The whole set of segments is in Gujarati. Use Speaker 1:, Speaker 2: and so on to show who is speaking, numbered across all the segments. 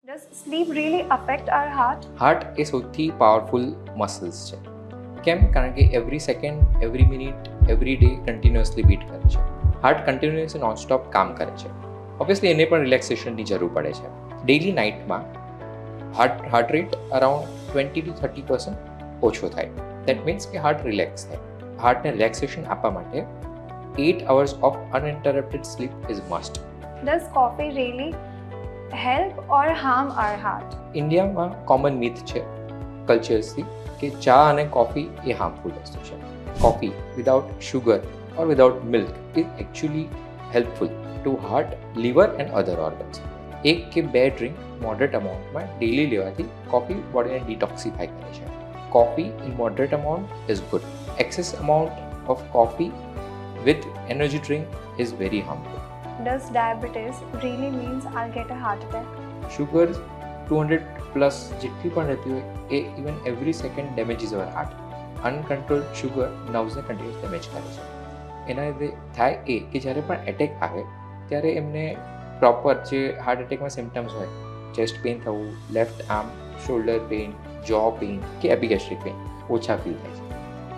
Speaker 1: Does sleep really affect our heart?
Speaker 2: Heart એ સૌથી પાવરફુલ મસલ્સ છે. કેમ? કારણ કે every second, every minute, every day continuously beat કરે છે. હાર્ટ કન્ટિન્યુઅસલી નોનસ્ટોપ કામ કરે છે. ઓબ્વિયસલી એને પણ રિલેક્સેશનની જરૂર પડે છે. ડેઇલી નાઇટમાં હાર્ટ રેટ અરાઉન્ડ 20-30% ઓછો થાય. દેટ મીન્સ કે હાર્ટ રિલેક્સ થાય. હાર્ટને રિલેક્સેશન આપવા માટે 8 hours of uninterrupted sleep is must.
Speaker 1: Does coffee really help or harm our heart?
Speaker 2: ઇન્ડિયામાં કોમન મિથ છે કલ્ચર્સથી કે ચા અને કોફી એ હાર્મફુલ વસ્તુ છે. Coffee without sugar or without milk is actually helpful to heart, liver and other organs. 1 કે 2 ડ્રિંક મોડરેટ અમાઉન્ટમાં ડેઇલી લેવાથી કોફી બોડીને ડિટોક્સિફાય કરે છે. Coffee in moderate amount is good. Excess amount of coffee with energy drink is very harmful.
Speaker 1: Does diabetes really means I'll get a heart attack?
Speaker 2: Sugar 200 plus જેટલી પણ રહેતી હોય એ even every second damages our heart. અનકન્ટ્રોલ્ડ sugar નર્વ્સને continuous damage કરે છે. એના લીધે થાય એ કે જ્યારે પણ એટેક આવે ત્યારે એમને પ્રોપર જે હાર્ટ એટેકમાં સિમ્ટમ્સ હોય, ચેસ્ટ પેઇન થવું, લેફ્ટ આર્મ, શોલ્ડર પેઇન, જો પેઇન કે એપિગેસ્ટ્રિક પેઇન ઓછા ફીલ થાય છે.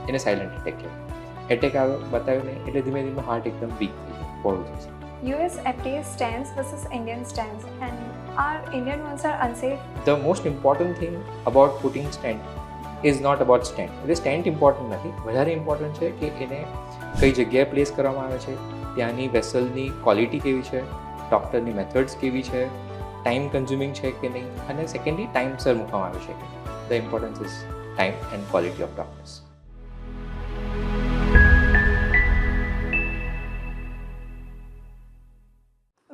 Speaker 2: એને સાયલન્ટ એટેક કહેવાય. એટેક આવે બતાવ્યું નહીં એટલે ધીમે ધીમે હાર્ટ એકદમ વીક થઈ જાય, પહોળું થઈ જાય.
Speaker 1: US FDA stance versus Indian stance, and our Indian ones are unsafe.
Speaker 2: The most important thing about putting stent is not about stent. એટલે સ્ટેન્ટ ઇમ્પોર્ટન્ટ નથી, વધારે ઇમ્પોર્ટન્ટ છે કે એને કઈ જગ્યાએ પ્લેસ કરવામાં આવે છે, ત્યાંની વેસલની ક્વોલિટી કેવી છે, ડૉક્ટરની મેથડ્સ કેવી છે, ટાઈમ કન્ઝ્યુમિંગ છે કે નહીં, અને સેકન્ડલી ટાઈમસર મૂકવામાં આવે છે કે નહીં. The importance is time and quality of doctors.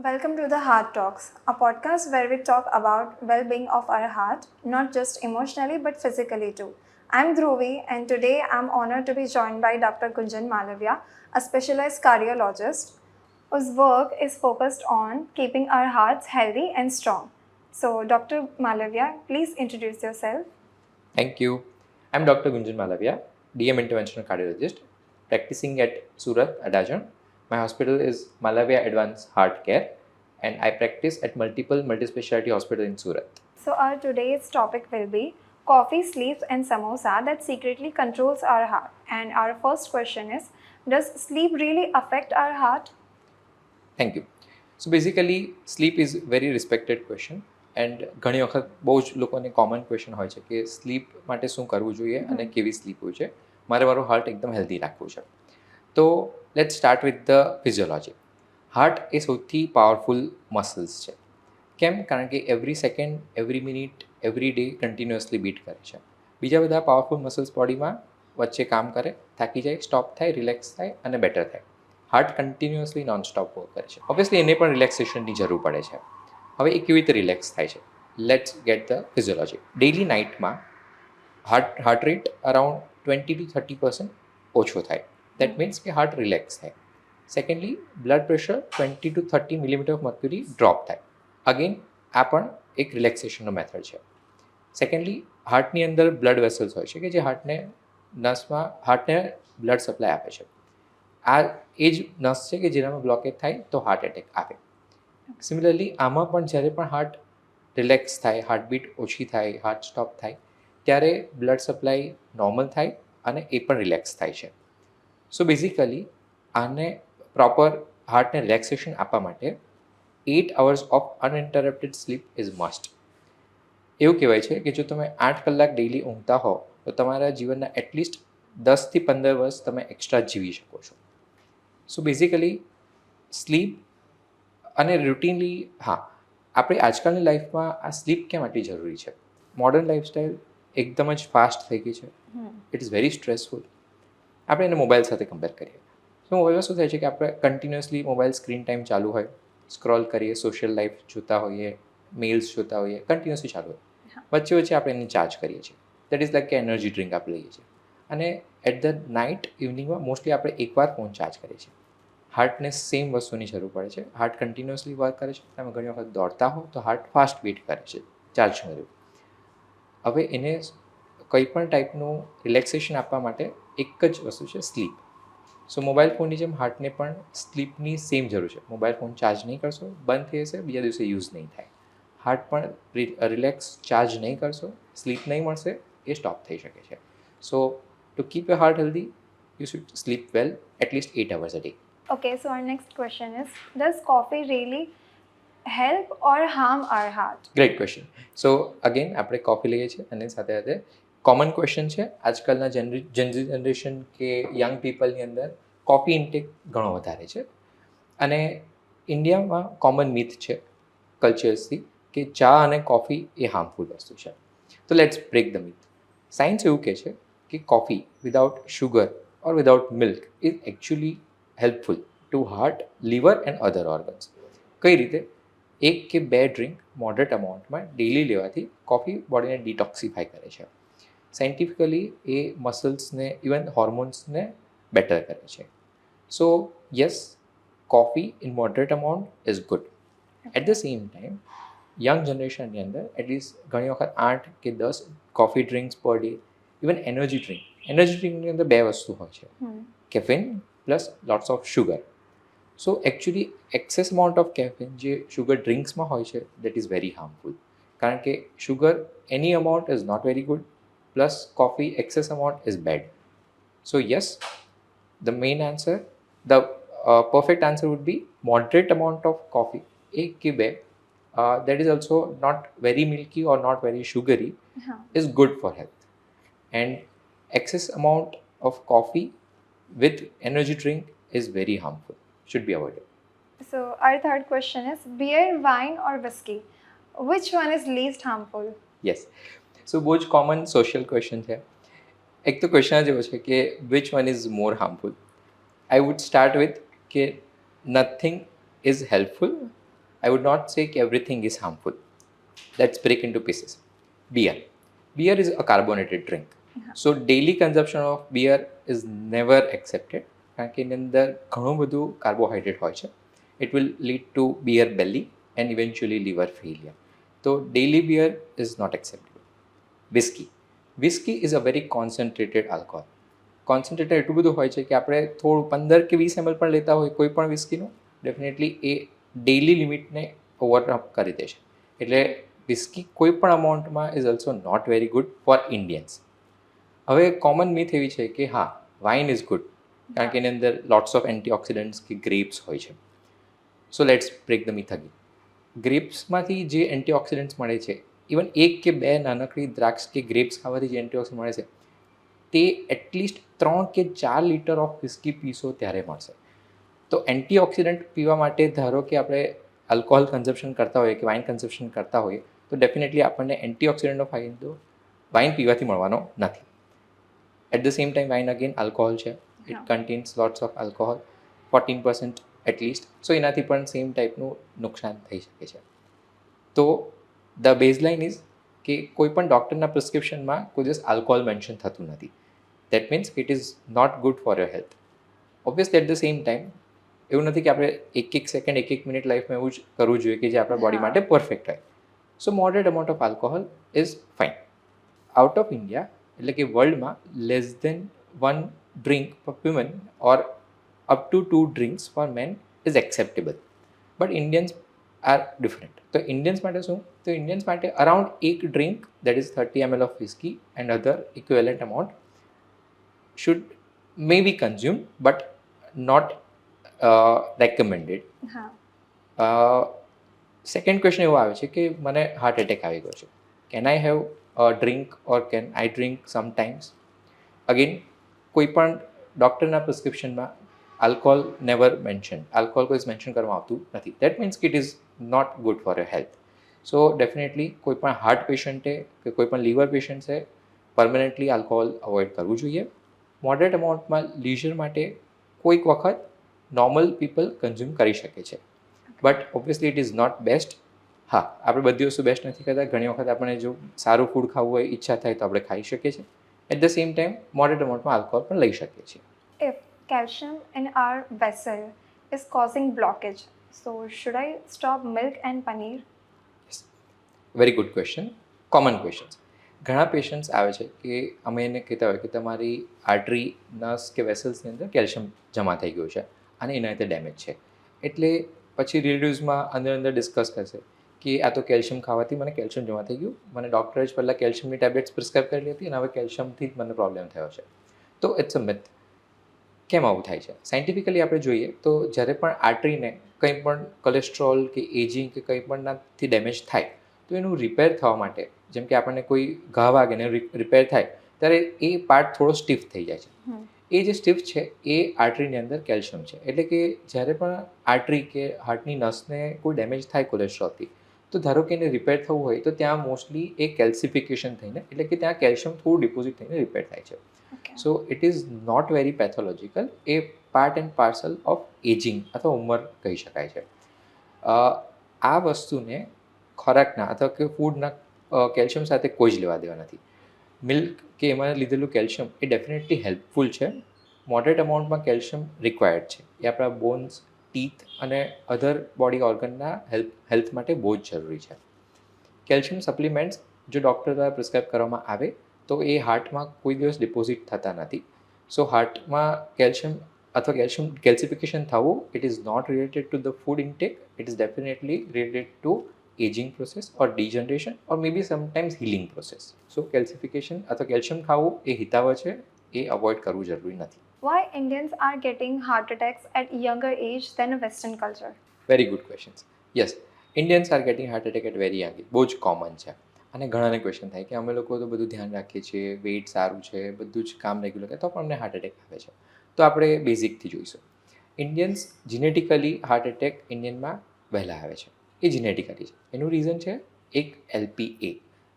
Speaker 1: Welcome to the Heart Talks, a podcast where we talk about well-being of our heart, not just emotionally but physically too. I'm Dhruvi, and today I'm honored to be joined by Dr. Gunjan Malavia, a specialized cardiologist whose work is focused on keeping our hearts healthy and strong. So, Dr. Malavia, please introduce yourself.
Speaker 2: Thank you. I'm Dr. Gunjan Malavia, DM Interventional Cardiologist, practicing at Surat, Adajan. My hospital is Malavia Advanced Heart Care, and I practice at multiple multi-specialty hospital in Surat.
Speaker 1: So, our today's topic will be coffee, sleep, and samosa that secretly controls our heart. And our first question is, does sleep really affect our heart?
Speaker 2: Thank you. So basically, sleep is very respected question, and ઘણી વખત બહુ જ લોકોને કોમન ક્વેશ્ચન હોય છે કે સ્લીપ માટે શું કરવું જોઈએ અને કેવી સ્લીપ હોય છે, મારું હાર્ટ એકદમ હેલ્ધી રાખવું છે. તો let's start with the physiology. Heart એ સૌથી પાવરફુલ મસલ્સ છે. કેમ? કારણ કે every second, every minute, every day continuously beat કરે છે. બીજા બધા પાવરફુલ મસલ્સ બોડીમાં વચ્ચે કામ કરે, થાકી જાય, સ્ટોપ થાય, રિલેક્સ થાય અને બેટર થાય. હાર્ટ કન્ટિન્યુઅસલી નોનસ્ટોપ વર્ક કરે છે. ઓબ્વિયસલી એને પણ રિલેક્સેશનની જરૂર પડે છે. હવે એ કેવી રીતે રિલેક્સ થાય છે? Let's get the physiology. Daily નાઇટમાં હાર્ટ રેટ અરાઉન્ડ 20-30% ઓછો થાય. દેટ મીન્સ કે હાર્ટ રિલેક્સ થાય. Secondly, blood pressure 20-30 millimetre of mercury drop થાય. અગેન આ પણ એક રિલેક્સેશનનો મેથડ છે. સેકન્ડલી, હાર્ટની અંદર બ્લડ વેસલ્સ હોય છે કે જે હાર્ટને બ્લડ સપ્લાય આપે છે. આ એ જ નસ છે કે જેનામાં બ્લોકેજ થાય તો હાર્ટ એટેક આવે. સિમિલરલી આમાં પણ જ્યારે પણ હાર્ટ રિલેક્સ થાય, હાર્ટબીટ ઓછી થાય, હાર્ટ સ્ટોપ થાય ત્યારે બ્લડ સપ્લાય નોર્મલ થાય અને એ પણ રિલેક્સ થાય છે. સો બેઝિકલી આને પ્રોપર હાર્ટને રિલેક્સેશન આપવા માટે 8 hours of uninterrupted sleep is must. એવું કહેવાય છે કે જો તમે 8 કલાક ડેઇલી ઊંઘતા હો તો તમારા જીવનના એટલીસ્ટ 10-15 વર્ષ તમે એક્સ્ટ્રા જીવી શકો છો. સો બેઝિકલી સ્લીપ અને રૂટીનલી આપણે આજકાલની લાઈફમાં આ સ્લીપ કેમ આટલી જરૂરી છે? મોડર્ન લાઈફસ્ટાઈલ એકદમ જ ફાસ્ટ થઈ ગઈ છે. It is very stressful. આપણે એને મોબાઈલ સાથે કમ્પેર કરીએ તો મોબાઈલમાં શું થાય છે કે આપણે કન્ટિન્યુઅસલી મોબાઈલ સ્ક્રીન ટાઈમ ચાલુ હોય, સ્ક્રોલ કરીએ, સોશિયલ લાઈફ જોતા હોઈએ, મેલ્સ જોતા હોઈએ, કન્ટિન્યુઅસલી ચાલુ હોય. વચ્ચે આપણે એને ચાર્જ કરીએ છીએ. દેટ ઇઝ લાઈક કે એનર્જી ડ્રિંક આપણે લઈએ છીએ. અને એટ ધ નાઇટ ઇવનિંગમાં મોસ્ટલી આપણે એકવાર ફોન ચાર્જ કરીએ છીએ. હાર્ટને સેમ વસ્તુની જરૂર પડે છે. હાર્ટ કન્ટિન્યુઅસલી વર્ક કરે છે. તમે ઘણી વખત દોડતા હો તો હાર્ટ ફાસ્ટ બીટ કરે છે ચાર્જમાં રહ્યું. હવે એને કંઈ પણ ટાઈપનું રિલેક્સેશન આપવા માટે એક જ વસ્તુ છે સ્લીપ. સો મોબાઈલ ફોનની જેમ હાર્ટને પણ સ્લીપની સેમ જરૂર છે. મોબાઈલ ફોન ચાર્જ નહીં કરશો, બંધ થઈ જશે, બીજા દિવસે યુઝ નહીં થાય. હાર્ટ પણ રિલેક્સ ચાર્જ નહીં કરશો, સ્લીપ નહીં મળશે, એ સ્ટોપ થઈ શકે છે. So to keep your heart healthy, you should sleep well at least 8 hours a day.
Speaker 1: Okay, so our next question is, does coffee really help or harm our heart?
Speaker 2: Great question. So again આપણે કોફી લઈએ છીએ અને સાથે સાથે કોમન ક્વેશ્ચન છે આજકાલના જનરેશન કે યંગ પીપલની અંદર કોફી ઇન્ટેક ઘણો વધારે છે. અને ઇન્ડિયામાં કોમન મિથ છે કલ્ચર્સથી કે ચા અને કોફી એ હાર્મફુલ વસ્તુ છે. તો let's break the myth. Science એવું કહે છે કે coffee without sugar or without milk is actually helpful to heart, liver and other organs. કઈ રીતે? 1 કે 2 ડ્રિંક મોડરેટ અમાઉન્ટમાં ડેલી લેવાથી કોફી બોડીને ડિટોક્સિફાય કરે છે. સાયન્ટિફિકલી એ મસલ્સને, ઇવન હોર્મોન્સને બેટર કરે છે. So yes, coffee in moderate amount is good. At the same time young જનરેશનની અંદર એટલીસ્ટ ઘણી વખત 8 કે 10 coffee drinks per day, even energy ડ્રિંકની અંદર 2 વસ્તુ હોય છે, caffeine plus lots of sugar. So actually excess amount of caffeine જે શુગર ડ્રિંક્સમાં હોય છે દેટ ઇઝ વેરી હાર્મફુલ. કારણ કે શુગર એની amount is not very good, plus coffee excess amount is bad. So yes, the main answer, the perfect answer would be moderate amount of coffee, 1 કે 2, that is also not very milky or not very sugary, is good for health. And excess amount of coffee with energy drink is very harmful, should be avoided.
Speaker 1: So our third question is, beer, wine or whiskey, which one is least harmful?
Speaker 2: Yes, so બહુ જ કોમન સોશિયલ ક્વેશ્ચન છે. એક તો ક્વેશ્ચન જ એવો છે કે which one is more harmful. I would start with કે nothing is helpful. I would not say કે everything is harmful. Let's break into pieces. Beer is a carbonated drink. So daily consumption of beer is never accepted. કારણ કે એની અંદર ઘણું બધું કાર્બોહાઈડ્રેટ હોય છે. It will lead to beer belly and eventually liver failure. So daily beer is not acceptable. Whiskey is a very concentrated alcohol. Concentrated એટલું બધું હોય છે કે આપણે થોડું 15 કે 20 ml પણ લેતા હોય કોઈ પણ વિસ્કીનું, ડેફિનેટલી એ ડેઇલી લિમિટને ઓવરઅપ કરી દે છે. એટલે વિસ્કી કોઈ પણ અમાઉન્ટમાં is also not very good for Indians. હવે કોમન મિથ એવી છે કે હા, વાઇન ઇઝ ગુડ કારણ કે એની અંદર લોટ્સ ઓફ એન્ટીઓક્સિડન્ટ્સ કે ગ્રેપ્સ હોય છે. So let's break the myth again. ગ્રેપ્સમાંથી જે એન્ટીઓક્સિડન્ટ્સ મળે છે, ઇવન 1 કે 2 નાનકડી દ્રાક્ષ કે ગ્રેપ્સ ખાવાથી જે એન્ટીઓક્સિડન્ટ મળે છે તે એટલીસ્ટ 3 કે 4 લીટર ઓફ વિસ્કી પીશો ત્યારે મળશે. તો એન્ટીઓક્સિડન્ટ પીવા માટે ધારો કે આપણે આલ્કોહોલ કન્ઝપ્શન કરતા હોઈએ કે વાઇન કન્ઝપ્શન કરતા હોઈએ તો ડેફિનેટલી આપણને એન્ટીઓક્સિડન્ટનો ફાયદો વાઇન પીવાથી મળવાનો નથી. At the same time wine again alcohol છે, it contains lots of alcohol, 14% at least. So એનાથી પણ સેમ ટાઈપનું નુકસાન થઈ શકે છે. તો ધ બેઝલાઇન ઇઝ કે કોઈ પણ ડૉક્ટરના પ્રિસ્ક્રિપ્શનમાં કોઈ દિવસ આલ્કોહોલ મેન્શન થતું નથી. That means it is not good for your health. Obviously at the same time એવું નથી કે આપણે એક સેકન્ડ, એક મિનિટ લાઈફમાં એવું જ કરવું જોઈએ કે જે આપણા બોડી માટે પરફેક્ટ હોય. So moderate amount of alcohol is fine. Out of India એટલે કે વર્લ્ડમાં less than 1 drink for women or up to 2 drinks for men is acceptable. But Indians are different. તો ઇન્ડિયન્સ માટે શું? તો ઇન્ડિયન્સ માટે around 1 drink that is 30 ml of whisky and other equivalent amount should may be consumed but not recommended. Second question એવો આવે છે કે મને હાર્ટ એટેક આવી ગયો છે, can I have a drink or can I drink sometimes? Again કોઈ પણ ડૉક્ટરના પ્રિસ્ક્રિપ્શનમાં આલ્કોહોલ નેવર મેન્શન, આલ્કોહોલ કોઈ મેન્શન કરવામાં આવતું નથી. દેટ મીન્સ કે it is not good for your health. So definitely કોઈ પણ હાર્ટ પેશન્ટે કે કોઈ પણ લીવર પેશન્ટ્સે પરમનન્ટલી આલ્કોહોલ અવોઇડ કરવું જોઈએ. મોડરેટ અમાઉન્ટમાં લીઝર માટે કોઈક વખત નોર્મલ પીપલ કન્ઝ્યુમ કરી શકે છે, but obviously it is not best. હા, આપણે બધી વસ્તુ બેસ્ટ નથી કરતા. ઘણી વખત આપણે જો સારું ફૂડ ખાવું હોય, ઈચ્છા થાય તો આપણે ખાઈ શકીએ છીએ. At the same time moderate અમાઉન્ટમાં આલ્કોહોલ પણ લઈ શકીએ છીએ.
Speaker 1: If calcium in our vessel is causing blockage, so should I stop milk and paneer?
Speaker 2: Very good question, common questions. ઘણા પેશન્ટ્સ આવે છે કે અમે એને કહેતા હોય કે તમારી આર્ટરી, નસ કે વેસલ્સની અંદર કેલ્શિયમ જમા થઈ ગયું છે અને એના રીતે ડેમેજ છે. એટલે પછી રિલેટિવ્સમાં અંદર ડિસ્કસ કરશે કે આ તો કેલ્શિયમ ખાવાથી મને કેલ્શિયમ જમા થઈ ગયું, મને ડૉક્ટરે જ પહેલાં કેલ્શિયમની ટેબ્લેટ્સ પ્રિસ્ક્રાઇબ કરેલી હતી અને હવે કેલ્શિયમથી જ મને પ્રોબ્લેમ થયો છે. તો ઇટ્સ અ મિથ. કેમ આવું થાય છે? સાયન્ટિફિકલી આપણે જોઈએ તો જ્યારે પણ આર્ટરીને કંઈ પણ કોલેસ્ટ્રોલ કે એજિંગ કે કંઈ પણનાથી ડેમેજ થાય તો એનું રિપેર થવા માટે, જેમ કે આપણને કોઈ ઘા વાગે ને રિપેર થાય ત્યારે એ પાર્ટ થોડો સ્ટીફ થઈ જાય છે. એ જે સ્ટીફ છે એ આર્ટરીની અંદર કેલ્શિયમ છે. એટલે કે જ્યારે પણ આર્ટરી કે હાર્ટની નસને કોઈ ડેમેજ થાય કોલેસ્ટ્રોલથી, તો ધારો કે એને રિપેર થવું હોય તો ત્યાં મોસ્ટલી એ કેલ્સિફિકેશન થઈને, એટલે કે ત્યાં કેલ્શિયમ થોડું ડિપોઝિટ થઈને રિપેર થાય છે. So it is not very pathological. A part and parcel of ageing અથવા ઉંમર કહી શકાય છે. આ વસ્તુને ખોરાકના અથવા કે ફૂડના કેલ્શિયમ સાથે કોઈ જ લેવા દેવા નથી. મિલ્ક કે એમાં લીધેલું કેલ્શિયમ એ ડેફિનેટલી હેલ્પફુલ છે. મોડરેટ અમાઉન્ટમાં કેલ્શિયમ રિક્વાયર્ડ છે. એ આપણા બોન્સ, ટીથ અને અધર બોડી ઓર્ગનના હેલ્થ માટે બહુ જ જરૂરી છે. કેલ્શિયમ સપ્લિમેન્ટ્સ જો ડૉક્ટર દ્વારા પ્રિસ્ક્રાઇબ કરવામાં આવે તો એ હાર્ટમાં કોઈ દિવસ ડિપોઝિટ થતા નથી. સો હાર્ટમાં કેલ્શિયમ અથવા કેલ્સિફિકેશન થવું, it is not related to the food intake. It is definitely related to ageing process or degeneration or may be sometimes healing process. So calcification અથવા કેલ્શિયમ ખાવું એ હિતાવહ છે, એ અવોઇડ કરવું જરૂરી નથી.
Speaker 1: Why Indians are getting heart attacks at younger age than a Western culture?
Speaker 2: Very good questions. Yes, Indians are getting heart attack at very young age. બહુ જ કોમન છે. અને ઘણાને ક્વેશ્ચન થાય કે અમે લોકો તો બધું ધ્યાન રાખીએ છીએ, વેઇટ સારું છે, બધું જ કામ રેગ્યુલર કરે, તો પણ અમને હાર્ટ એટેક આવે છે. તો આપણે બેઝિકથી જોઈશું. ઇન્ડિયન્સ જીનેટિકલી હાર્ટ એટેક ઇન્ડિયનમાં વહેલા આવે છે. એ જીનેટિકલી છે. એનું રીઝન છે એક LPA,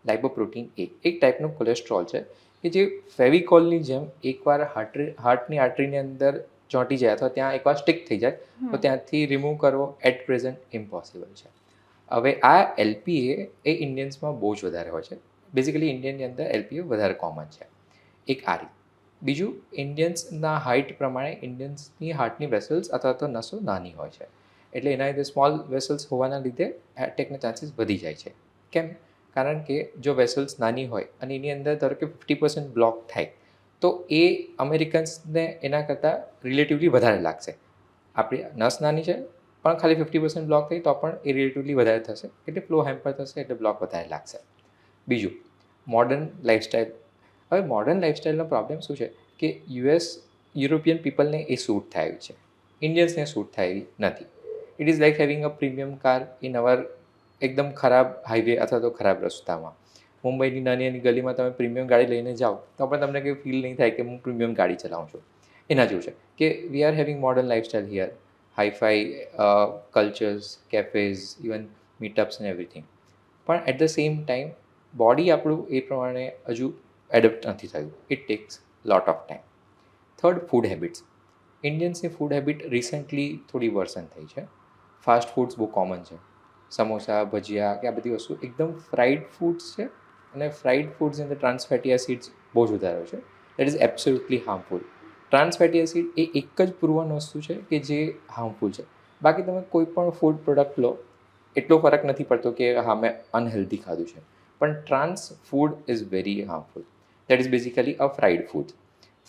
Speaker 2: લાઇપોપ્રોટીન A, એક ટાઈપનું કોલેસ્ટ્રોલ છે કે જે ફેવિકોલની જેમ એકવાર હાર્ટની આર્ટરીની અંદર ચોંટી જાય અથવા ત્યાં એકવાર સ્ટિક થઈ જાય તો ત્યાંથી રિમૂવ કરવો એટ પ્રેઝન્ટ ઇમ્પોસિબલ છે. હવે આ LPA એ ઇન્ડિયન્સમાં બહુ જ વધારે હોય છે. બેઝિકલી ઇન્ડિયનની અંદર LPA વધારે કોમન છે. એક આ રીત. બીજું, ઇન્ડિયન્સના હાઇટ પ્રમાણે ઇન્ડિયન્સની હાર્ટની વેસલ્સ અથવા તો નસો નાની હોય છે. એટલે એના લીધે સ્મોલ વેસલ્સ હોવાના લીધે એટેકના ચાન્સીસ વધી જાય છે. કેમ? કારણ કે જો વેસલ્સ નાની હોય અને એની અંદર ધારો કે 50% બ્લોક થાય તો એ અમેરિકન્સને એના કરતાં રિલેટિવલી વધારે લાગશે. આપણી નસ નાની છે પણ ખાલી 50% બ્લોક થઈ તો પણ એ રિલેટિવલી વધારે થશે, એટલે ફ્લો હેમ્પર થશે, એટલે બ્લોક વધારે લાગશે. બીજું, મોડર્ન લાઇફસ્ટાઈલ. હવે મોડર્ન લાઇફસ્ટાઈલનો પ્રોબ્લેમ શું છે કે યુરોપિયન પીપલને એ સૂટ થાય એવી છે, ઇન્ડિયન્સને સૂટ થાય એવી નથી. It is like having a premium car in our એકદમ ખરાબ હાઈવે અથવા તો ખરાબ રસ્તામાં. મુંબઈની નાની નાની ગલીમાં તમે પ્રીમિયમ ગાડી લઈને જાઓ તો પણ તમને કંઈ ફીલ નહીં થાય કે હું પ્રીમિયમ ગાડી ચલાવું છું. એના જેવું છે કે we are having modern lifestyle here, hi fi cultures, cafes, even meetups and everything. પણ at the same time body આપણું એ પ્રમાણે હજુ એડપ્ટ નથી થયું. It takes lot of time. Third, food habits. ઇન્ડિયન્સની ફૂડ હેબિટ રિસન્ટલી થોડી વર્સન થઈ છે. ફાસ્ટ ફૂડ્સ બહુ કોમન છે. સમોસા, ભજીયા કે આ બધી વસ્તુ એકદમ ફ્રાઈડ ફૂડ્સ છે અને ફ્રાઈડ ફૂડ્સની અંદર ટ્રાન્સ ફેટી એસિડ્સ બહુ જ વધારે છે. That is absolutely harmful. Trans fatty acid એ એક જ પ્રુવન વસ્તુ છે કે જે હાર્મફુલ છે. બાકી તમે કોઈ પણ ફૂડ પ્રોડક્ટ લો, એટલો ફરક નથી પડતો કે હા મેં અનહેલ્ધી ખાધું છે, પણ trans food is very harmful. That is basically a fried food.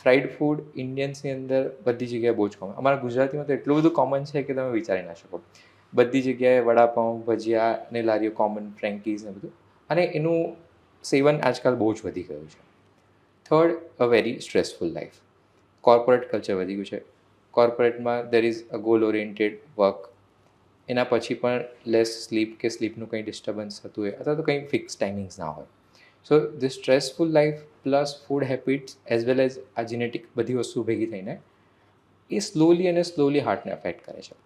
Speaker 2: Fried food ઇન્ડિયન્સની અંદર બધી જગ્યાએ બહુ જ કોમન. અમારા ગુજરાતીમાં તો એટલું બધું કોમન છે કે તમે વિચારી ના શકો. બધી જગ્યાએ વડાપાઉં, ભજીયા અને લારીઓ કોમન, ફ્રેન્કીઝ ને બધું. અને એનું સેવન આજકાલ બહુ જ વધી ગયું છે. Third, a very stressful life. Corporate culture વધી ગયું છે. કોર્પોરેટમાં there is a goal oriented work. એના પછી પણ લેસ સ્લીપ કે સ્લીપનું કંઈ ડિસ્ટર્બન્સ થતું હોય અથવા તો કંઈ ફિક્સ ટાઈમિંગ્સ ના હોય. So the stressful life plus food habits as well as આ જીનેટિક બધી વસ્તુ ભેગી થઈને એ સ્લોલી હાર્ટને અફેક્ટ કરે છે.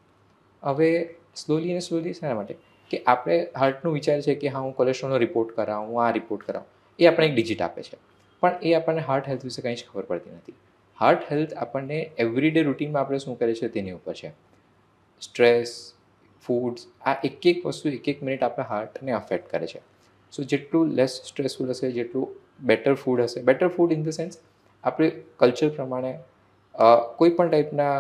Speaker 2: હવે સ્લોલી શાના માટે? કે આપણે હાર્ટનું વિચાર છે કે હા હું કોલેસ્ટ્રોલનો રિપોર્ટ કરાવું, હું આ રિપોર્ટ કરાવું, એ આપણને એક ડિજિટ આપે છે, પણ એ આપણને હાર્ટ હેલ્થ વિશે કંઈ જ ખબર પડતી નથી. હાર્ટ હેલ્થ આપણને એવરીડે રૂટીનમાં આપણે શું કરે છે તેની ઉપર છે. સ્ટ્રેસ, ફૂડ્સ, આ એક વસ્તુ એક મિનિટ આપણા હાર્ટને અફેક્ટ કરે છે. સો જેટલું લેસ સ્ટ્રેસફુલ હશે, જેટલું બેટર ફૂડ હશે, better food in the sense આપણે કલ્ચર પ્રમાણે કોઈ પણ ટાઈપના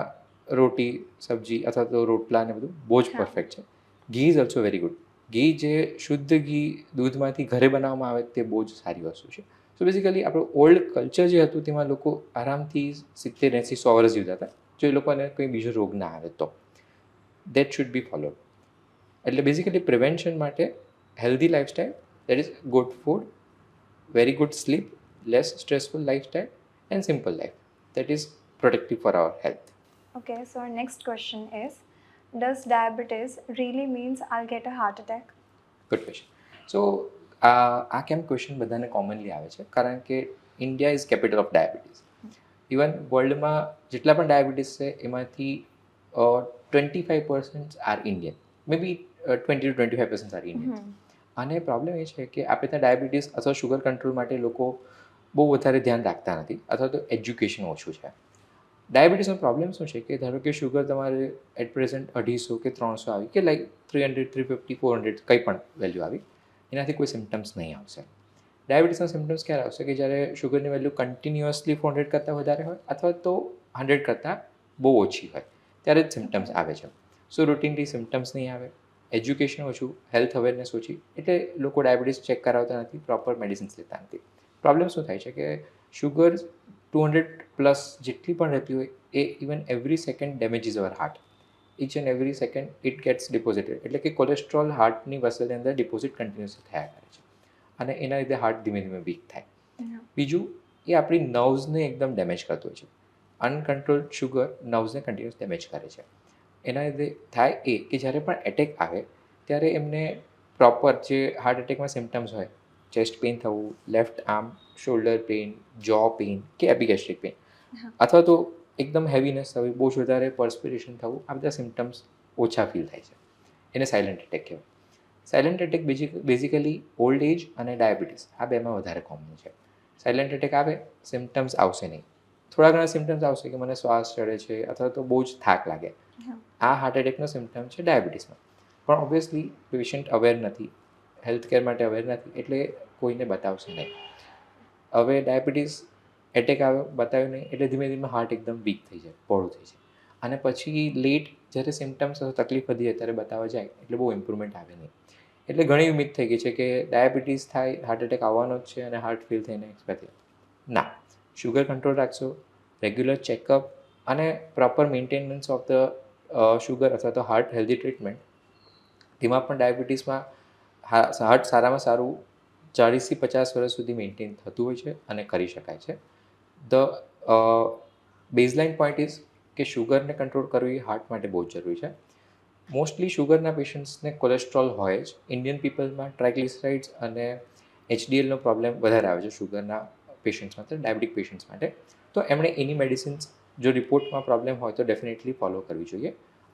Speaker 2: રોટી, સબ્જી અથવા તો રોટલા ને બધું બહુ જ પરફેક્ટ છે. ઘી ઇઝ ઓલ્સો વેરી ગુડ. ઘી જે શુદ્ધ ઘી દૂધમાંથી ઘરે બનાવવામાં આવે તે બહુ જ સારી વસ્તુ છે. સો બેઝિકલી આપણું ઓલ્ડ કલ્ચર જે હતું તેમાં લોકો આરામથી 70, 80, 100 વર્ષ જીવતા હતા, જો એ લોકોને કોઈ બીજો રોગ ના આવે તો. That should be followed. એટલે બેઝિકલી પ્રિવેન્શન માટે healthy lifestyle, that is good food, very good sleep, less stressful lifestyle, and simple life. That is protective for our health.
Speaker 1: Okay, so our next question is, does diabetes really means I'll get a heart attack?
Speaker 2: Good question. So આ કેમ ક્વેશ્ચન બધાને કોમનલી આવે છે કારણ કે India is capital of diabetes. Even વર્લ્ડમાં જેટલા પણ ડાયાબિટીસ છે એમાંથી 25% are Indian, may be 20 to 25% are Indian. અને પ્રોબ્લેમ એ છે કે આપણે ત્યાં ડાયાબિટીસ અથવા શુગર કંટ્રોલ માટે લોકો બહુ વધારે ધ્યાન રાખતા નથી અથવા તો એજ્યુકેશન ઓછું છે. ડાયાબિટીસનો પ્રોબ્લેમ શું છે કે ધારો કે શુગર તમારે એટ પ્રેઝન્ટ 250 કે 300 આવી કે લાઈક 300, 350, 400 કંઈ પણ વેલ્યુ આવી, એનાથી કોઈ સિમ્ટમ્સ નહીં આવશે. ડાયાબિટીસના સિમ્ટમ્સ ક્યારે આવશે કે જ્યારે શુગરની વેલ્યુ કન્ટિન્યુઅસલી 400 કરતાં વધારે હોય અથવા તો 100 કરતાં બહુ ઓછી હોય, ત્યારે જ સિમ્ટમ્સ આવે છે. સો રૂટીનલી સિમ્ટમ્સ નહીં આવે, એજ્યુકેશન ઓછું, હેલ્થ અવેરનેસ ઓછી, એટલે લોકો ડાયાબિટીસ ચેક કરાવતા નથી, પ્રોપર મેડિસિન્સ લેતા નથી. પ્રોબ્લેમ શું થાય છે કે શુગર 200+ જેટલી પણ રહેતી હોય એ even every second damages our heart. Each and every second it gets deposited, એટલે કે કોલેસ્ટ્રોલ હાર્ટની વસલની અંદર ડિપોઝિટ કન્ટિન્યુઅસલી થયા કરે છે અને એના લીધે હાર્ટ ધીમે ધીમે વીક થાય. બીજું, એ આપણી નર્વ્સને એકદમ ડેમેજ કરતું હોય છે. અનકન્ટ્રોલ્ડ શુગર નર્વ્સને કન્ટિન્યુઅસ ડેમેજ કરે છે. એના લીધે થાય એ કે જ્યારે પણ એટેક આવે ત્યારે એમને પ્રોપર જે હાર્ટ એટેકમાં સિમ્ટમ્સ હોય, ચેસ્ટ પેઇન થવું, લેફ્ટ આર્મ શોલ્ડર પેઇન, જો પેઇન કે એપિગેસ્ટ્રિક પેઇન, અથવા તો એકદમ હેવીનેસ થવી, બહુ જ વધારે પર્સ્પિરેશન થવું, આ બધા સિમ્ટમ્સ ઓછા ફીલ થાય છે. એને સાયલન્ટ એટેક કહેવાય. Silent attack basically old age અને ડાયાબિટીસ આ બેમાં વધારે કોમન છે. સાયલન્ટ એટેક આવે, સિમ્ટમ્સ આવશે નહીં, થોડા ઘણા સિમ્ટમ્સ આવશે કે મને શ્વાસ ચડે છે અથવા તો બહુ જ થાક લાગે. આ હાર્ટ એટેકનો સિમ્ટમ છે ડાયાબિટીસમાં. પણ ઓબ્વિયસલી પેશન્ટ અવેર નથી, હેલ્થ કેર માટે અવેર નથી, એટલે કોઈને બતાવશે નહીં. હવે ડાયાબિટીસ એટેક આવ્યો, બતાવ્યું નહીં, એટલે ધીમે ધીમે હાર્ટ એકદમ વીક થઈ જાય, પહોળું થઈ જાય, અને પછી લેટ જ્યારે સિમ્ટમ્સ અથવા તકલીફ વધી જાય ત્યારે બતાવવા જાય એટલે બહુ ઇમ્પ્રુવમેન્ટ આવે નહીં. એટલે ઘણી ઉમ્મીદ થઈ ગઈ છે કે ડાયાબિટીસ થાય, હાર્ટ એટેક આવવાનો જ છે અને હાર્ટ ફેલ થઈને એક્સપાયર થઈ. ના, શુગર કંટ્રોલ રાખશો, રેગ્યુલર ચેકઅપ અને proper maintenance of the sugar અથવા તો હાર્ટ હેલ્ધી ટ્રીટમેન્ટ, તેમાં પણ ડાયાબિટીસમાં હાર્ટ સારામાં સારું 40 થી 50 વર્ષ સુધી મેન્ટેન થતું હોય છે અને કરી શકાય છે. ધ બેઝલાઇન પોઈન્ટ ઇઝ કે શુગરને કંટ્રોલ કરવી હાર્ટ માટે બહુ જ જરૂરી છે. મોસ્ટલી શુગરના પેશન્ટ્સને કોલેસ્ટ્રોલ હોય જ. ઇન્ડિયન પીપલમાં ટ્રાયગ્લિસરાઇડ્સ અને HDLનો પ્રોબ્લેમ વધારે આવે છે શુગરના પેશન્ટ્સ માટે, ડાયાબિટીક પેશન્ટ્સ માટે. તો એમણે એની મેડિસિન્સ જો રિપોર્ટમાં પ્રોબ્લેમ હોય તો ડેફિનેટલી ફોલો કરવી જોઈએ.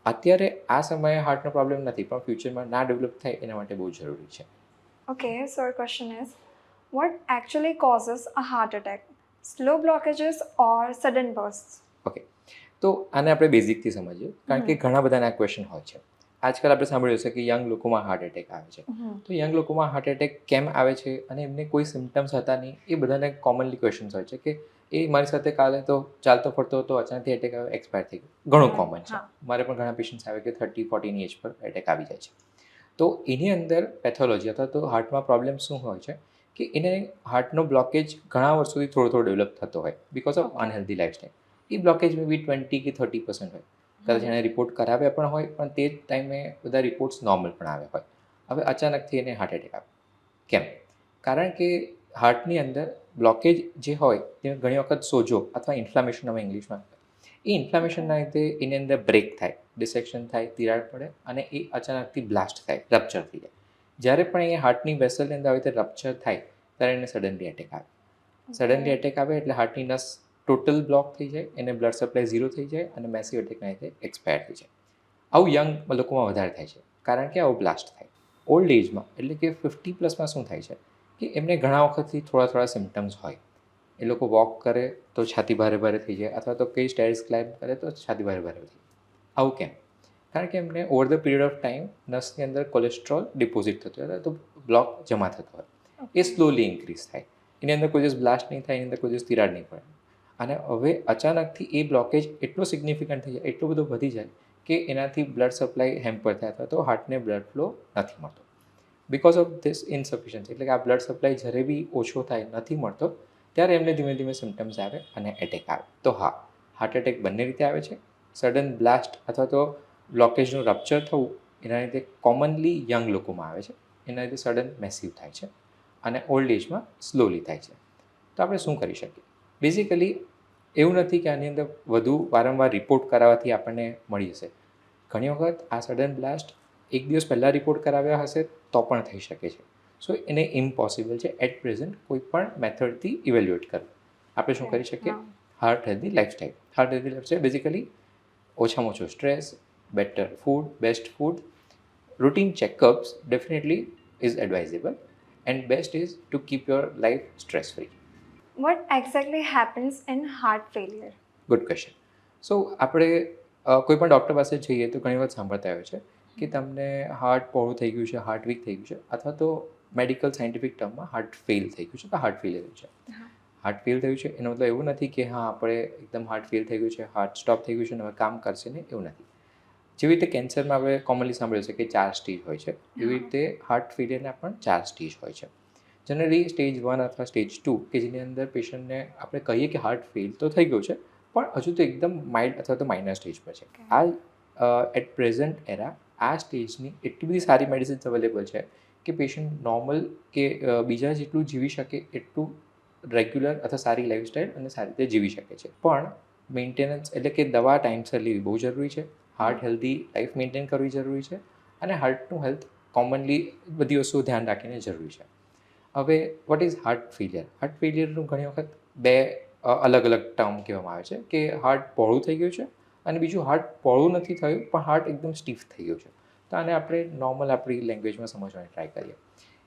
Speaker 2: અત્યારે આ સમયે હાર્ટનો પ્રોબ્લેમ નથી, પણ ફ્યુચરમાં ના ડેવલપ થાય એના માટે બહુ જરૂરી છે.
Speaker 1: Okay, so our question is, what actually causes a heart attack? Slow blockages or sudden bursts?
Speaker 2: Okay, તો આને આપણે બેઝિકથી સમજીએ કારણ કે ઘણા બધાના ક્વેશ્ચન હોય છે. આજકાલ આપણે સાંભળ્યું છે કે યંગ લોકોમાં હાર્ટ એટેક આવે છે. તો યંગ લોકોમાં હાર્ટ એટેક કેમ આવે છે અને એમને કોઈ સિમ્ટમ્સ હતા નહીં, એ બધાને કોમનલી ક્વેશ્ચન્સ હોય છે કે એ મારી સાથે કાલે તો ચાલતો ફરતો હતો, અચાનકથી એટેક આવ્યો, એક્સપાયર થઈ ગયો. ઘણું કોમન છે. મારે પણ ઘણા પેશન્ટ્સ આવે કે 30-40 ની એજ પર એટેક આવી જાય છે. તો એની અંદર પેથોલોજી અથવા તો હાર્ટમાં પ્રોબ્લેમ શું હોય છે કે એને હાર્ટનો બ્લોકેજ ઘણા વર્ષોથી થોડો થોડો ડેવલપ થતો હોય બિકોઝ ઓફ અનહેલ્ધી લાઇફસ્ટાઇલ. એ બ્લોકેજ મે બી 20 કે 30% હોય. કદાચ એણે રિપોર્ટ કરાવ્યા પણ હોય, પણ તે જ ટાઈમે બધા રિપોર્ટ્સ નોર્મલ પણ આવ્યા હોય. હવે અચાનકથી એને હાર્ટ એટેક આવે. કેમ? કારણ કે હાર્ટની અંદર બ્લોકેજ જે હોય તે ઘણી વખત સોજો અથવા ઇન્ફ્લામેશન અમે ઇંગ્લિશમાં, એ ઇન્ફ્લામેશનના લીધે એની અંદર બ્રેક થાય, ડિસેક્શન થાય, તિરાડ પડે અને એ અચાનકથી બ્લાસ્ટ થાય, રપ્ચર થઈ જાય. જ્યારે પણ એ હાર્ટની વેસલની અંદર આવી રીતે રપ્ચર થાય ત્યારે એને સડનલી એટેક આવે. સડનલી એટેક આવે એટલે હાર્ટની નસ ટોટલ બ્લોક થઈ જાય, એને બ્લડ સપ્લાય ઝીરો થઈ જાય અને મેસિવ એટેકના લીધે એક્સપાયર થઈ જાય. આવું યંગ લોકોમાં વધારે થાય છે કારણ કે આવું બ્લાસ્ટ થાય. ઓલ્ડ એજમાં એટલે કે 50+ શું થાય છે કે એમને ઘણા વખતથી થોડા થોડા સિમ્ટમ્સ હોય. એ લોકો વોક કરે તો છાતી ભારે ભારે થઈ જાય અથવા તો કઈ સ્ટેર્સ ક્લાઇમ્બ કરે તો છાતી ભારે ભારે થઈ જાય. આવું કેમ? કારણ કે એમને over the period of time નસની અંદર કોલેસ્ટ્રોલ ડિપોઝિટ થતો હોય તો બ્લોક જમા થતો હોય, એ સ્લોલી ઇન્ક્રીઝ થાય. એની અંદર કોઈ દિવસ બ્લાસ્ટ નહીં થાય, એની અંદર કોઈ દિવસ તિરાડ નહીં પડે. અને હવે અચાનકથી એ બ્લોકેજ એટલો સિગ્નિફિકન્ટ થઈ જાય, એટલો બધો વધી જાય કે એનાથી બ્લડ સપ્લાય હેમ્પર થાય અથવા તો હાર્ટને બ્લડ ફ્લો નથી મળતો. બિકોઝ ઓફ ધીસ ઇનસફિશિયન્સી, એટલે કે આ બ્લડ સપ્લાય જ્યારે બી ઓછો થાય, નથી મળતો, ત્યારે એમને ધીમે ધીમે સિમ્ટમ્સ આવે અને એટેક આવે. તો હા, હાર્ટ એટેક બંને રીતે આવે છે. સડન બ્લાસ્ટ અથવા તો બ્લોકેજનું રપ્ચર થવું એના લીધે કોમનલી યંગ લોકોમાં આવે છે, એના લીધે સડન મેસિવ થાય છે અને ઓલ્ડ એજમાં સ્લોલી થાય છે. તો આપણે શું કરી શકીએ? બેઝિકલી એવું નથી કે આની અંદર વધુ વારંવાર રિપોર્ટ કરાવવાથી આપણને મળી જશે. ઘણી વખત આ સડન બ્લાસ્ટ એક દિવસ પહેલાં રિપોર્ટ કરાવ્યા હશે તો પણ થઈ શકે છે. સો એને ઇમ્પોસિબલ છે એટ પ્રેઝન્ટ કોઈ પણ મેથડથી ઇવેલ્યુએટ કરવું. આપણે શું કરી શકીએ? Heart healthy lifestyle. Heart healthy lifestyle basically ઓછામાં ઓછું stress, better food, best food, routine checkups definitely is advisable and best is to keep your life stress free.
Speaker 1: What exactly happens in heart failure?
Speaker 2: Good question. So આપણે કોઈ પણ ડૉક્ટર પાસે જઈએ તો ઘણી વખત સાંભળતા હોય છે કે તમને હાર્ટ પહોળું થઈ ગયું છે, હાર્ટ વીક થઈ ગયું છે, અથવા તો મેડિકલ સાયન્ટિફિક ટર્મમાં હાર્ટ ફેલ થઈ ગયું છે કે હાર્ટ ફેલિયર થયું છે. હાર્ટ ફેલ થયું છે એનો મતલબ એવું નથી કે હા આપણે એકદમ હાર્ટ ફેલ થઈ ગયું છે, હાર્ટ સ્ટોપ થઈ ગયું છે અને હવે કામ કરશે નહીં, એવું નથી. જેવી રીતે કેન્સરમાં આપણે કોમનલી સાંભળ્યું છે કે 4 સ્ટેજ હોય છે, એવી રીતે હાર્ટ ફેલિયરના પણ 4 સ્ટેજ હોય છે. જનરલી સ્ટેજ 1 અથવા સ્ટેજ 2 કે જેની અંદર પેશન્ટને આપણે કહીએ કે હાર્ટ ફેલ તો થઈ ગયું છે પણ હજુ તો એકદમ માઇલ્ડ અથવા તો માઇનર સ્ટેજ પર છે. આ એટ પ્રેઝન્ટ એરા આ સ્ટેજની એટલી બધી સારી મેડિસિન્સ અવેલેબલ છે કે પેશન્ટ નોર્મલ કે બીજા જેટલું જીવી શકે એટલું રેગ્યુલર અથવા સારી લાઈફસ્ટાઈલ અને સારી રીતે જીવી શકે છે. પણ મેન્ટેનન્સ એટલે કે દવા ટાઈમસર લેવી બહુ જરૂરી છે, હાર્ટ હેલ્ધી લાઈફ મેન્ટેન કરવી જરૂરી છે અને હાર્ટનું હેલ્થ કોમનલી બધી વસ્તુઓ ધ્યાન રાખીને જરૂરી છે. હવે what is heart failure? Heart ફેલિયરનું ઘણી વખત બે અલગ અલગ ટર્મ કહેવામાં આવે છે કે હાર્ટ પહોળું થઈ ગયું છે અને બીજું હાર્ટ પહોળું નથી થયું પણ હાર્ટ એકદમ સ્ટીફ થઈ ગયું છે. તો આને આપણે નોર્મલ આપણી લેંગ્વેજમાં સમજવાની ટ્રાય કરીએ.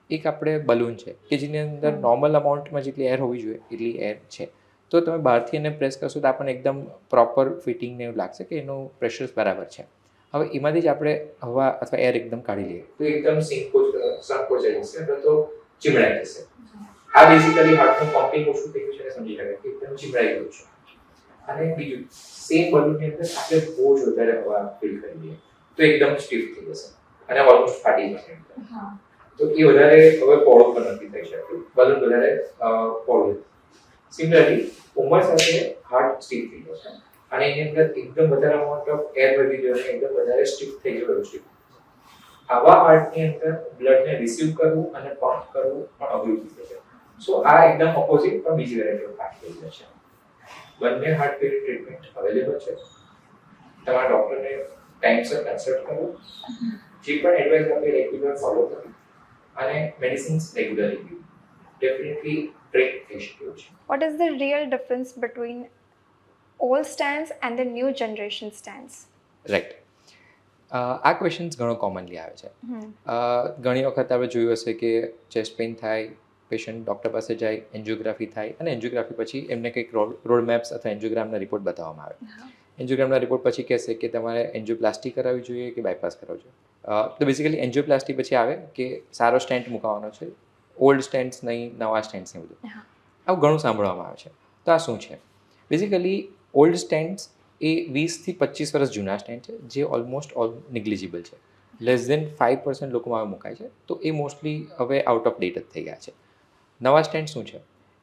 Speaker 2: એક આપણે બલૂન છે કે જેની અંદર નોર્મલ અમાઉન્ટમાં જેટલી એર હોવી જોઈએ એટલી એર છે. તો તમે બહારથી એને પ્રેસ કરશો તો આપણને એકદમ પ્રોપર ફિટિંગને એવું લાગશે કે એનું પ્રેશર બરાબર છે. હવે એમાંથી જ આપણે હવા અથવા એર એકદમ કાઢી લઈએ તો એકદમ સંકોચાઈ જશે અથવા તો ચીમડાઈ જશે. આ બેઝિકલી હાર્ટનું પમ્પિંગ ઓછું થઈ ગયું છે સમજી શકાય કે એકદમ ચીમડાઈ ગયું છે. અને બીજું સેમ બલૂનની અંદર આપણે બહુ જ વધારે હવા ફિલ કરી દઈએ તો એકદમ સ્ટીફ થઈ જશે અને ઓલમોસ્ટ ફાટી જશે. તો એ વધારે હવે પહોળું પણ નથી થઈ શકતું, બલૂન વધારે પહોળું. સિમિલરલી ઉંમર સાથે હાર્ટ સ્ટીફ થઈ ગયો છે અને એની અંદર એકદમ વધારે અમાઉન્ટ ઓફ એર વધી ગયો અને એકદમ વધારે સ્ટીફ થઈ ગયો છે. આવા હાર્ટની અંદર બ્લડને રિસીવ કરવું અને પમ્પ કરવું પણ અઘરું થઈ જશે. સો આ એકદમ ઓપોઝિટ પણ બીજી વેરાયટી ઓફ હાર્ટ ફેલિયર છે. બંને હાર્ટ ફેલિયર ટ્રીટમેન્ટ અવેલેબલ છે. તમારા ડૉક્ટરને ટાઈમસર કન્સલ્ટ કરો, જે પણ એડવાઇસ આપે રેગ્યુલર ફોલો કરો અને મેડિસિન્સ રેગ્યુલરલી લો. ડેફિનેટલી ટ્રીટ થઈ શકે છે.
Speaker 1: What is the real difference between old stents and the new generation stents?
Speaker 2: Right. આ ક્વેશ્ચન્સ ઘણો કોમનલી આવે છે. ઘણી વખત આપણે જોયું હશે કે ચેસ્ટ પેઇન થાય, પેશન્ટ ડૉક્ટર પાસે જાય, એન્જિયોગ્રાફી થાય અને એન્જિયોગ્રાફી પછી એમને કંઈક રોડ મેપ્સ અથવા એન્જિયોગ્રામના રિપોર્ટ બતાવવામાં આવે. એન્જિયોગ્રામના રિપોર્ટ પછી કહેશે કે તમારે એન્જિયોપ્લાસ્ટી કરાવવી જોઈએ કે બાયપાસ કરાવવું જોઈએ. તો બેઝિકલી એન્જિયોપ્લાસ્ટી પછી આવે કે સારો સ્ટેન્ટ મુકાવવાનો છે, ઓલ્ડ સ્ટેન્ટ્સ નહીં, નવા સ્ટેન્ટ્સ નહીં, બધું આવું ઘણું સાંભળવામાં આવે છે. તો આ શું છે? બેઝિકલી ઓલ્ડ સ્ટેન્ટ્સ એ 20 થી 25 વર્ષ જૂના સ્ટેન્ટ છે જે ઓલમોસ્ટ ઓલ નિગ્લિજિબલ છે. લેસ દેન 5% લોકોમાં હવે મુકાય છે. તો એ મોસ્ટલી હવે આઉટ ઓફ ડેટ જ થઈ ગયા છે. નવા સ્ટેન્ટ શું છે?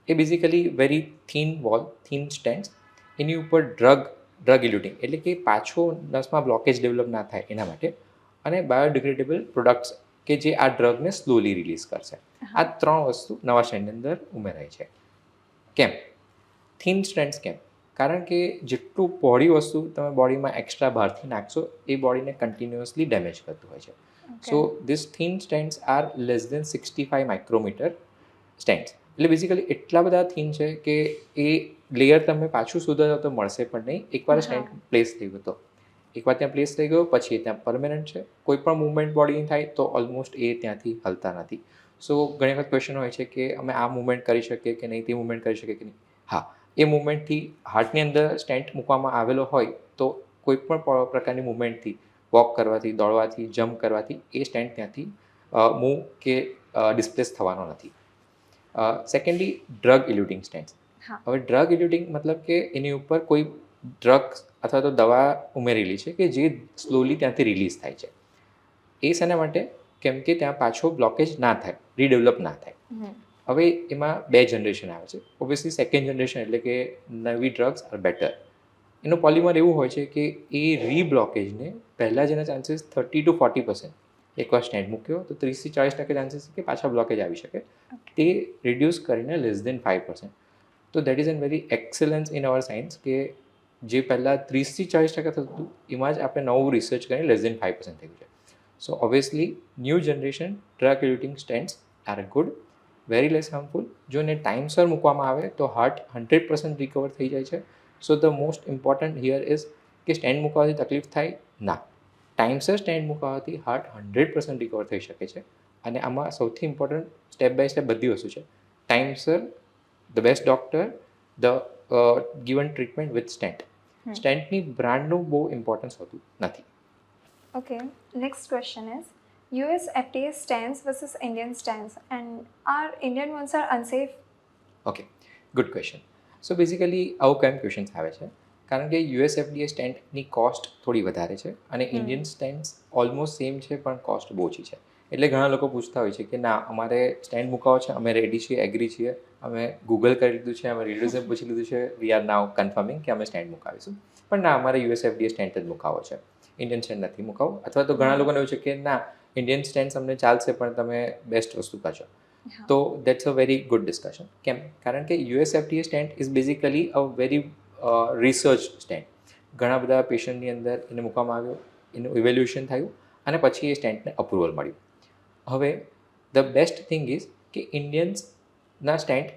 Speaker 2: એ basically very thin wall, thin stents, એની ઉપર ડ્રગ ઇલ્યુટિંગ એટલે કે પાછો નસમાં બ્લોકેજ ડેવલપ ના થાય એના માટે અને બાયોડિગ્રેડેબલ પ્રોડક્ટ્સ કે જે આ ડ્રગને સ્લોલી રિલીઝ કરશે. આ 3 વસ્તુ નવા સ્ટેન્ડની અંદર ઉમેરાય છે. કેમ થીન સ્ટ્રેન્ડ્સ? કેમ? કારણ કે જેટલું પહોળી વસ્તુ તમે બોડીમાં એક્સ્ટ્રા બહારથી નાખશો એ બોડીને કન્ટિન્યુઅસલી ડેમેજ કરતું હોય છે. So this thin stents are less than 65 micrometre stents. એટલે બેઝિકલી એટલા બધા થીન છે કે એ લેયર તમે પાછું શોધો તો મળશે પણ નહીં. એકવાર સ્ટેન્ડ પ્લેસ થઈ ગયો તો એકવાર ત્યાં પ્લેસ થઈ ગયો પછી એ ત્યાં પરમેનન્ટ છે. કોઈ પણ મૂવમેન્ટ બોડીની થાય તો ઓલમોસ્ટ એ ત્યાંથી હલતા નથી. સો ઘણી વખત ક્વેશ્ચન હોય છે કે અમે આ મૂવમેન્ટ કરી શકીએ કે નહીં, તે મૂવમેન્ટ કરી શકીએ કે નહીં. હા, એ મૂવમેન્ટથી હાર્ટની અંદર સ્ટેન્ટ મૂકવામાં આવેલો હોય તો કોઈ પણ પ્રકારની મૂવમેન્ટથી, વોક કરવાથી, દોડવાથી, જમ્પ કરવાથી એ સ્ટેન્ટ ત્યાંથી મૂવ કે ડિસ્પ્લેસ થવાનો નથી. Secondly drug eluting stents. હવે ડ્રગ ઇલ્યુટિંગ મતલબ કે એની ઉપર કોઈ ડ્રગ્સ અથવા તો દવા ઉમેરેલી છે કે જે સ્લોલી ત્યાંથી રિલીઝ થાય છે. એ શેના માટે? કેમ કે ત્યાં પાછો બ્લોકેજ ના થાય, રીડેવલપ ના થાય. હવે એમાં 2 જનરેશન આવે છે. ઓબ્વિયસલી સેકન્ડ જનરેશન એટલે કે નવી ડ્રગ્સ આર બેટર. એનો પોલિમર એવું હોય છે કે એ રીબ્લોકેજને પહેલાં જેના ચાન્સીસ 30-40%, એકવાર સ્ટેન્ટ મૂક્યો તો 30-40% ચાન્સીસ કે પાછા બ્લોકેજ આવી શકે, તે રિડ્યુસ કરીને <5%. તો that is an very excellence in our science કે જે પહેલાં 30-40% થતું હતું એમાં જ આપણે નવું રિસર્ચ કરીને <5% થયું છે. So obviously new generation drug eluting stents are good, very less harmful. જો એને ટાઈમસર મૂકવામાં આવે તો હાર્ટ 100% રિકવર થઈ જાય છે. So the most important here is કે સ્ટેન્ડ મૂકવાથી તકલીફ થાય ના, ટાઈમસર સ્ટેન્ડ મૂકવાથી હાર્ટ 100% રિકવર થઈ શકે છે. અને આમાં સૌથી ઇમ્પોર્ટન્ટ સ્ટેપ બાય સ્ટેપ બધી વસ્તુ છે. ટાઈમસર, the best doctor, the given treatment with stent. સ્ટેન્ટની બ્રાન્ડનું બહુ ઇમ્પોર્ટન્સ હોતું નથી.
Speaker 1: Okay, next question is US FDA stents versus Indian stents, and our Indian ones are unsafe.
Speaker 2: Okay, good question. So basically આવું કેમ ક્વેશ્ચન્સ આવે છે? કારણ કે યુએસ એફડીએ સ્ટેન્ટની કોસ્ટ થોડી વધારે છે અને ઇન્ડિયન સ્ટેન્ટ્સ ઓલમોસ્ટ સેમ છે પણ કોસ્ટ બહુ ઓછી છે. એટલે ઘણા લોકો પૂછતા હોય છે કે ના, અમારે સ્ટેન્ડ મુકાવો છે, અમે રેડી છીએ, એગ્રી છીએ, અમે ગૂગલ કરી લીધું છે, અમે રિલેટિવ્સને પૂછી લીધું છે, વી આર નાવ કન્ફર્મિંગ કે અમે સ્ટેન્ડ મુકાવીશું. પણ ના, અમારે યુએસ એફડીએ સ્ટેન્ડ જ મુકાવો છે, ઇન્ડિયન સ્ટેન્ડ નથી મુકાવો. અથવા તો ઘણા લોકોને એવું છે કે ના, ઇન્ડિયન સ્ટેન્ડ અમને ચાલશે પણ તમે બેસ્ટ વસ્તુ કરશો. તો that's a very good discussion. કેમ? કારણ કે US FDA stent is basically a very research stent. ઘણા બધા પેશન્ટની અંદર એને મૂકવામાં આવ્યો, એનું ઇવેલ્યુએશન થયું અને પછી એ સ્ટેન્ટને અપ્રુવલ મળ્યું. હવે ધ બેસ્ટ થિંગ ઇઝ કે ઇન્ડિયન્સના સ્ટેન્ટ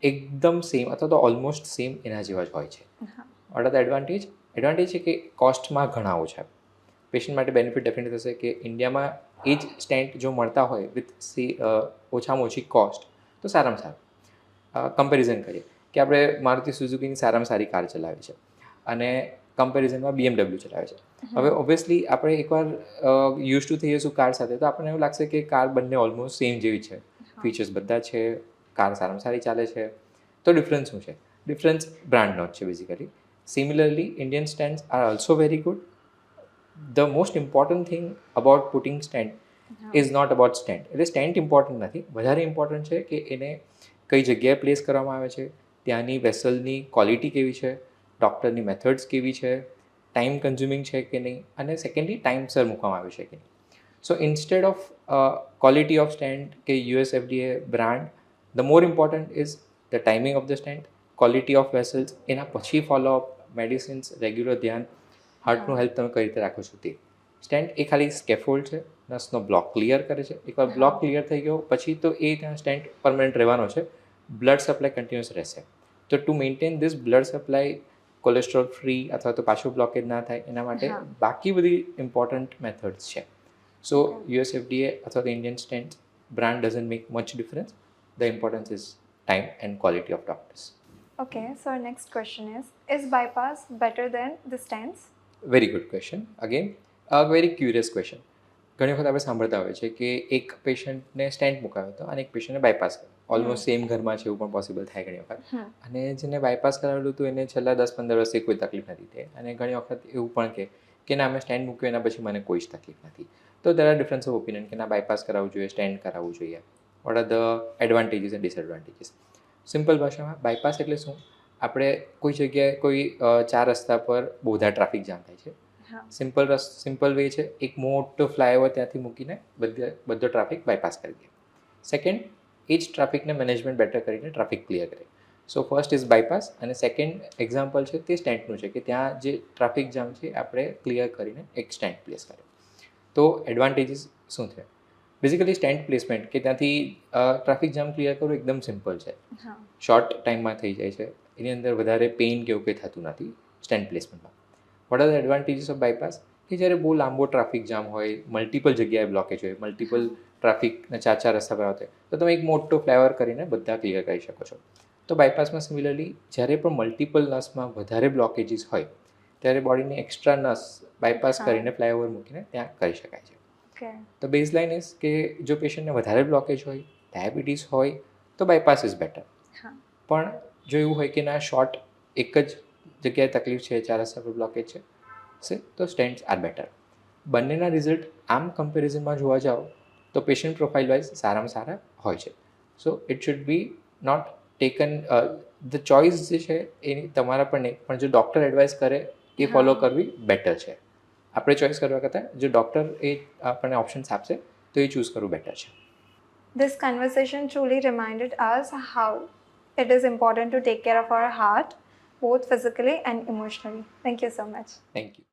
Speaker 2: એકદમ સેમ અથવા તો ઓલમોસ્ટ સેમ એના જેવા જ હોય છે. Vote are the advantage? Advantage છે કે કોસ્ટમાં ઘણા ઓછા. પેશન્ટ માટે બેનિફિટ ડેફિનેટ થશે કે ઇન્ડિયામાં એ જ સ્ટેન્ટ જો મળતા હોય વિથ ઓછામાં ઓછી કોસ્ટ તો સારામાં સારું. કમ્પેરિઝન કરીએ કે આપણે મારુતિ સુઝુકીની સારામાં સારી કાર ચલાવી છે અને કમ્પેરિઝનમાં BMW ચલાવે છે. હવે ઓબ્વિયસલી આપણે એકવાર યુઝ ટુ થઈશું કાર સાથે તો આપણને એવું લાગશે કે કાર બંને ઓલમોસ્ટ સેમ જેવી છે, ફીચર્સ બધા છે, કાર સારામાં સારી ચાલે છે. તો ડિફરન્સ શું છે? ડિફરન્સ બ્રાન્ડનો જ છે basically. Similarly Indian stents are also very good. The most important thing about putting stent is not about stent. એટલે સ્ટેન્ટ ઇમ્પોર્ટન્ટ નથી, વધારે ઇમ્પોર્ટન્ટ છે કે એને કઈ જગ્યાએ પ્લેસ કરવામાં આવે છે, ત્યાંની વેસલની ક્વોલિટી કેવી છે, ડૉક્ટરની મેથડ્સ કેવી છે, ટાઈમ કન્ઝ્યુમિંગ છે કે નહીં, અને સેકન્ડલી ટાઈમસર મૂકવામાં આવે છે કે નહીં. So instead of quality of stent કે US FDA brand, the more important is the timing of the stent, quality of vessels, એના પછી ફોલોઅપ, મેડિસિન્સ, રેગ્યુલર ધ્યાન, હાર્ટનું હેલ્થ તમે કઈ રીતે રાખો છો તે. સ્ટેન્ટ એ ખાલી સ્કેફોલ્ડ છે, નસનો બ્લોક ક્લિયર કરે છે. એકવાર બ્લોક ક્લિયર થઈ ગયો પછી તો એ ત્યાં સ્ટેન્ટ પરમનન્ટ રહેવાનો છે, બ્લડ સપ્લાય કન્ટિન્યુઅસ રહેશે. તો to maintain this blood supply cholesterol free અથવા તો પાછું બ્લોકેજ ના થાય એના માટે બાકી બધી ઇમ્પોર્ટન્ટ મેથડ્સ છે. સો યુએસ એફડીએ અથવા તો Indian stent brand doesn't make much difference. The importance is time and quality of doctors.
Speaker 1: Okay, so our next question is bypass better than the stents?
Speaker 2: Very good question. Again a very curious question. ઘણી વખત આપણે સાંભળતા હોય છે કે એક પેશન્ટને સ્ટેન્ટ મુકાવ્યો હતો અને એક પેશન્ટને બાયપાસ કર્યો. ઓલમોસ્ટ સેમ ઘરમાં છે એવું પણ પોસિબલ થાય ઘણી વખત. અને જેને બાયપાસ કરાવેલું હતું એને છેલ્લા 10-15 વર્ષથી કોઈ તકલીફ નથી થઈ. અને ઘણી વખત એવું પણ કે ના, અમે સ્ટેન્ટ મૂક્યું એના પછી મને કોઈ જ તકલીફ નથી. તો there are difference of opinion કે ના, બાયપાસ કરાવવું જોઈએ, સ્ટેન્ટ કરાવવું જોઈએ. Vote are the advantages and disadvantages? Simple ભાષામાં બાયપાસ એટલે શું? આપણે કોઈ જગ્યાએ કોઈ 4 રસ્તા પર બહુ બધા ટ્રાફિક જામ થાય છે. સિમ્પલ વે છે, એક મોટો ફ્લાયઓવર ત્યાંથી મૂકીને બધો ટ્રાફિક બાયપાસ કરી દે. સેકન્ડ, એ જ ટ્રાફિકને મેનેજમેન્ટ બેટર કરીને ટ્રાફિક ક્લિયર કરે. સો ફર્સ્ટ ઇઝ બાયપાસ અને સેકન્ડ એક્ઝામ્પલ છે તે સ્ટેન્ટનું છે કે ત્યાં જે ટ્રાફિક જામ છે આપણે ક્લિયર કરીને એક સ્ટેન્ટ પ્લેસ કરે. તો એડવાન્ટેજીસ શું છે? બેઝિકલી સ્ટેન્ટ પ્લેસમેન્ટ કે ત્યાંથી ટ્રાફિક જામ ક્લિયર કરવું એકદમ સિમ્પલ છે, શોર્ટ ટાઈમમાં થઈ જાય છે, એની અંદર વધારે પેઇન કે એવું કંઈ થતું નથી સ્ટેન્ટ પ્લેસમેન્ટમાં. What are the advantages of bypass? કે જ્યારે બહુ લાંબો ટ્રાફિક જામ હોય, મલ્ટિપલ જગ્યાએ બ્લોકેજ હોય, મલ્ટિપલ ટ્રાફિકને 4 રસ્તા પર આવતા હોય તો તમે એક મોટો ફ્લાયઓવર કરીને બધા ક્લિયર કરી શકો છો. તો બાયપાસમાં સિમિલરલી જ્યારે પણ મલ્ટિપલ નસમાં વધારે બ્લોકેજીસ હોય ત્યારે બોડીની એક્સ્ટ્રા નસ બાયપાસ કરીને ફ્લાયઓવર મૂકીને ત્યાં કરી શકાય છે. તો બેઝલાઇન ઇઝ કે જો પેશન્ટને વધારે બ્લોકેજ હોય, ડાયાબિટીસ હોય તો બાયપાસ ઇઝ બેટર. પણ જો એવું હોય કે ના, શોર્ટ એક જ જગ્યાએ તકલીફ છે, 4 રસ્તા પર બ્લોકેજ છે તો સ્ટેન્ટ્સ આર બેટર. બંનેના રિઝલ્ટ આમ કમ્પેરિઝનમાં જોવા જાઓ તો પેશન્ટ પ્રોફાઇલ વાઇઝ સારામાં સારા હોય છે. So it should be not taken the choice જે છે એની તમારા પર નહીં, પણ જો ડૉક્ટર એડવાઇસ કરે એ ફોલો કરવી બેટર છે. આપણે ચોઇસ કરવા કરતાં જો ડૉક્ટર એ આપણને ઓપ્શન્સ આપશે તો એ ચૂઝ કરવું બેટર છે.
Speaker 1: This conversation truly reminded us how it is important to take care of our heart, both physically and emotionally. Thank you so much.
Speaker 2: Thank you.